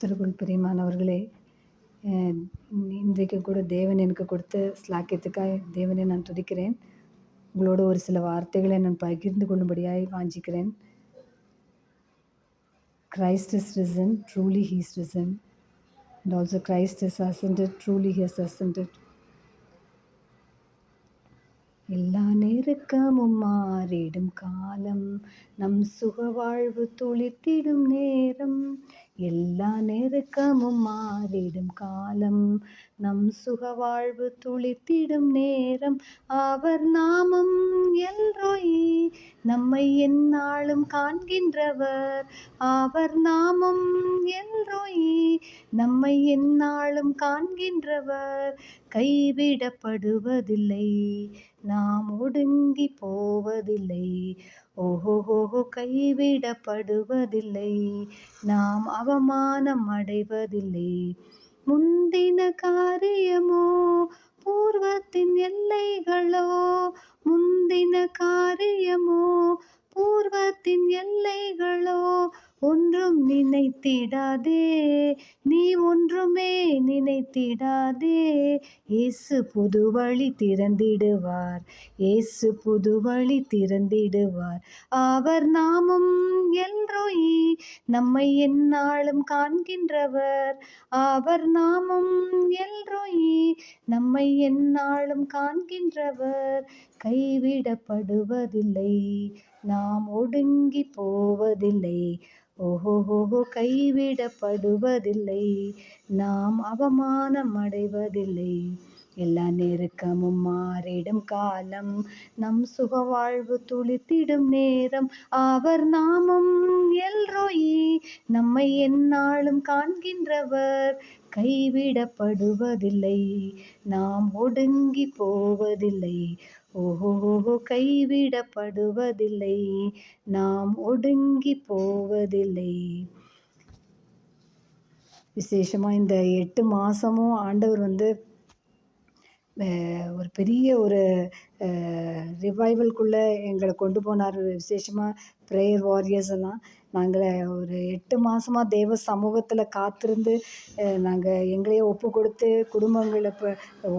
கர்த்தருக்குள் பிரியமானவர்களே, இன்றைக்கு கூட தேவன் எனக்கு கொடுத்த ஸ்லாக்கியத்துக்காய் தேவனை நான் துதிக்கிறேன். உங்களோட ஒரு சில வார்த்தைகளை நான் பகிர்ந்து கொள்ளும்படியாய் வாஞ்சிக்கிறேன். Christ is risen, truly he is risen. And also Christ is ascended, truly he has ascended. எல்லா நெருக்கமும் மாறிடும் காலம், நம் சுகவாழ்வு துளித்திடும் நேரம். எல்லா நெருக்கமும் மாறிடும் காலம், நம் சுகவாழ்வு துளித்திடும் நேரம். அவர் நாமம் எல்ரோய், நம்மை எந்நாளும் காண்கின்றவர். அவர் நாமம் எல்ரோய், நம்மை எந்நாளும் காண்கின்றவர். கைவிடப்படுவதில்லை, நாம் ஒடுங்கி போவதில்லை. ஓஹோஹோ, கைவிடப்படுவதில்லை, நாம் அவமானம் அடைவதில்லை. முந்தின காரியமோ பூர்வத்தின் எல்லைகளோ, முந்தின காரியமோ பூர்வத்தின் எல்லைகளோ. ஒன்றும் நினைத்திடாதே, நீ ஒன்றுமே நினைத்திடாதே. இயேசு புது வழி திறந்திடுவார், இயேசு புது வழி திறந்திடுவார். அவர் நாமம் எல்ரோய், நம்மை எந்நாளும் காண்கின்றவர். அவர் நாமம் எல்ரோய், நம்மை எந்நாளும் காண்கின்றவர். கைவிடப்படுவதில்லை, நாம் ஒடுங்கி போவதில்லை. ஓஹோஹோ, கைவிடப்படுவதில்லை, நாம் அவமானம் அடைவதில்லை. எல்லா நெருக்கமும் மாறிடும் காலம், நம் சுகவாழ்வு துளித்திடும் நேரம். அவர் நாமம் எல்ரோய், நம்மை எந்நாளும் காண்கின்றவர். கைவிடப்படுவதில்லை, நாம் ஒடுங்கி போவதில்லை. ஓஹோஹோ, கைவிடப்படுவதில்லை, நாம் ஒடுங்கி போவதில்லை. விசேஷமாக இந்த 8 மாதமும் ஆண்டவர் ஒரு பெரிய ஒரு ரிவைவல்குள்ளே எங்களை கொண்டு போனார். விசேஷமாக ப்ரேயர் வாரியர்ஸ் எல்லாம் நாங்கள் ஒரு 8 மாதமாக தேவ சமூகத்தில் காத்திருந்து நாங்கள் எங்களையே ஒப்பு கொடுத்து, குடும்பங்களை இப்போ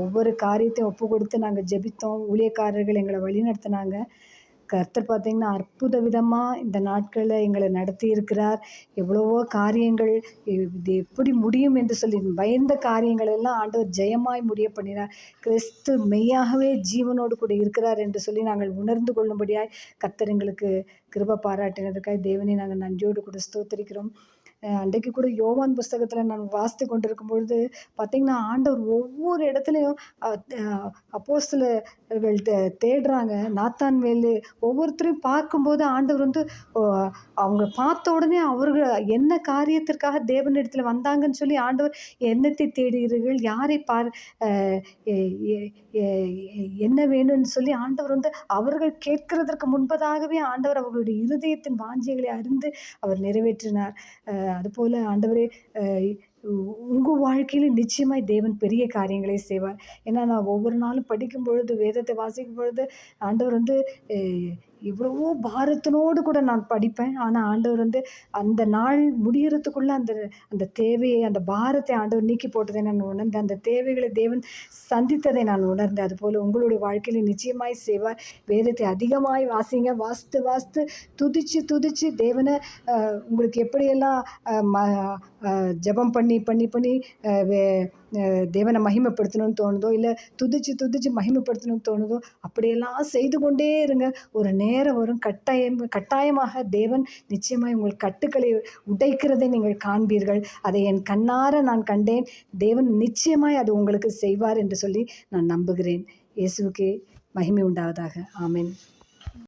ஒவ்வொரு காரியத்தையும் ஒப்பு கொடுத்து நாங்கள் ஜெபித்தோம். ஊழியக்காரர்கள் எங்களை வழிநடத்தினாங்க. கர்த்தர் பார்த்திங்கன்னா அற்புத விதமாக இந்த நாட்களில் எங்களை நடத்தி இருக்கிறார். எவ்வளவோ காரியங்கள் இது எப்படி முடியும் என்று சொல்லி பயந்த காரியங்கள் எல்லாம் ஆண்டவர் ஜெயமாய் முடிய பண்ணினார். கிறிஸ்து மெய்யாகவே ஜீவனோடு கூட இருக்கிறார் என்று சொல்லி நாங்கள் உணர்ந்து கொள்ளும்படியாய் கர்த்தர் எங்களுக்கு கிருபை பாராட்டினதுக்காக தேவனை நாங்கள் நன்றியோடு கூட ஸ்தோத்திரிக்கிறோம். அன்றைக்கு கூட யோவான் புஸ்தகத்தில் நான் வாசித்து கொண்டிருக்கும் பொழுது பார்த்திங்கன்னா ஆண்டவர் ஒவ்வொரு இடத்துலையும் அப்போஸ்தலர்கள் தேடுறாங்க. நாத்தான்வேலு ஒவ்வொருத்தரையும் பார்க்கும்போது ஆண்டவர் அவங்க பார்த்த உடனே அவர்கள் என்ன காரியத்திற்காக தேவனிடத்தில் வந்தாங்கன்னு சொல்லி ஆண்டவர் என்னத்தை தேடுகிறீர்கள், யாரை என்ன வேணும்னு சொல்லி ஆண்டவர் அவர்கள் கேட்கிறதற்கு முன்பதாகவே ஆண்டவர் அவர்களுடைய இருதயத்தின் வாஞ்சைகளை அறிந்து அவர் நிறைவேற்றினார். அதுபோல் ஆண்டவரே உங்கள் வாழ்க்கையில் நிச்சயமாய் தேவன் பெரிய காரியங்களை செய்வார். ஏன்னா நான் ஒவ்வொரு நாளும் படிக்கும் பொழுது, வேதத்தை வாசிக்கும் பொழுது ஆண்டவர் இவ்வளவோ பாரத்தினோடு கூட நான் படிப்பேன். ஆனால் ஆண்டவர் அந்த நாள் முடிகிறதுக்குள்ளே அந்த தேவையை, அந்த பாரத்தை ஆண்டவர் நீக்கி போட்டதை நான் உணர்ந்தேன். அந்த தேவைகளை தேவன் சந்தித்ததை நான் உணர்ந்தேன். அதுபோல் உங்களுடைய வாழ்க்கையில் நிச்சயமாய் செய்வார். வேதத்தை அதிகமாய் வாசிங்க. வாசித்து துதித்து தேவனை உங்களுக்கு எப்படியெல்லாம் ஜெபம் பண்ணி தேவனை மகிமைப்படுத்தணும்னு தோணுதோ, இல்லை துதிச்சு மகிமைப்படுத்தணும்னு தோணுதோ, அப்படியெல்லாம் செய்து கொண்டே இருங்க. ஒரு நேரம் வரும், கட்டாயமாக தேவன் நிச்சயமாய் உங்கள் கட்டுக்களை உடைக்கிறதை நீங்கள் காண்பீர்கள். அதை என் கண்ணார நான் கண்டேன். தேவன் நிச்சயமாய் அது உங்களுக்கு செய்வார் என்று சொல்லி நான் நம்புகிறேன். இயேசுவுக்கே மகிமை உண்டாவதாக. ஆமென்.